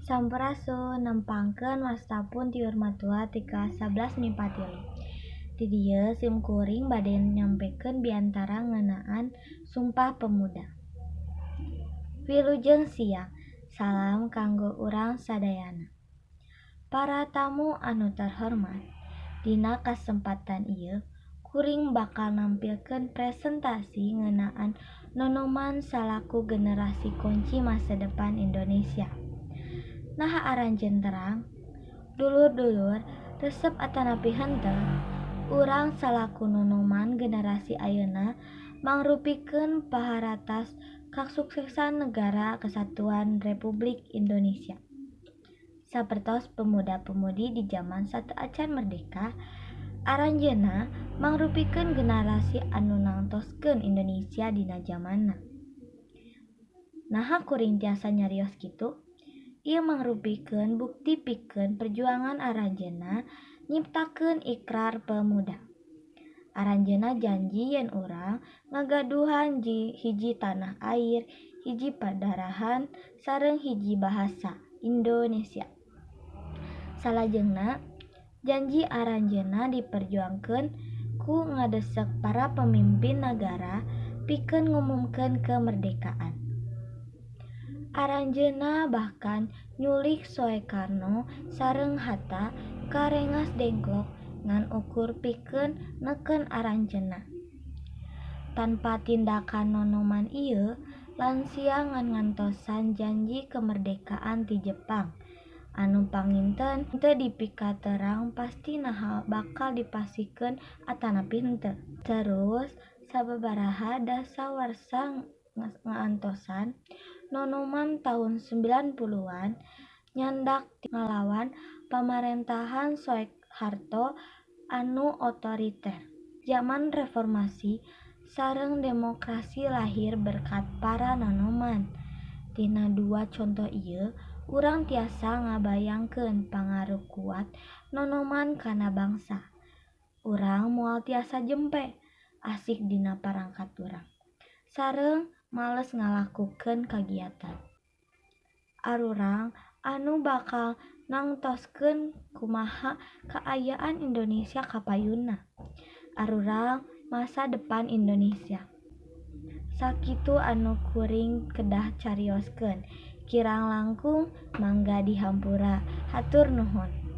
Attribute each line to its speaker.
Speaker 1: Sampurasun nempangkeun wastapun ti Urmatua ti kelas 11 MIPA 3. Di dieu simkuring bade nyampekeun biantara ngeunaan Sumpah Pemuda. Wilujeng siang, salam kanggo urang sadayana. Para tamu anu terhormat, dina kasempatan ieu kuring bakal nampilkeun presentasi ngeunaan nonoman salaku generasi kunci masa depan Indonesia. Nah aranjeun terang, dulur-dulur resep atanapi henteu, urang salaku nonoman generasi ayeuna mangrupikeun paharatas kasuksesan Negara Kesatuan Republik Indonesia. Sapertos pemuda-pemudi di zaman sateu acan merdeka, aranjeunna mangrupikeun generasi anu nangtoskeun Indonesia dina zamanna. Naha kuring tiasa nyarios kitu? Ieu mangrupikeun bukti pikeun perjuangan aranjeunna nyiptakeun Ikrar Pemuda. Aranjeunna janji yen urang ngagaduhan hiji tanah air, hiji padarahan, sareng hiji bahasa Indonesia. Salajengna, janji aranjeunna diperjuangkeun ku ngadesek para pemimpin nagara pikeun ngumumkeun kemerdekaan. Aranjeunna bahkan nyulik Soekarno sareng Hatta karengas dengklok ngan ukur pikeun neken aranjeunna. Tanpa tindakan nonoman ieu, lansia ngan ngantosan janji kemerdekaan ti Jepang. Anu panginten teu dipikaterang pasti naha bakal dipasikeun atanapi henteu. Terus sababaraha dasawarsa ngaantosan nonoman taun 90-an nyandak ngalawan pamarentahan Soeharto anu otoriter. Zaman reformasi sareng demokrasi lahir berkat para nonoman. Tina dua contoh ieu, urang tiasa ngabayangkeun pangaruh kuat nonoman kana bangsa. Urang moal tiasa jempe, asik dina parangkat urang, sareng males ngalakukeun kagiatan. Arurang anu bakal nangtoskeun kumaha kaayaan Indonesia kapayunna. Arurang masa depan Indonesia. Sakitu anu kuring kedah carioskeun. Kirang langkung mangga dihampura. Hatur nuhun.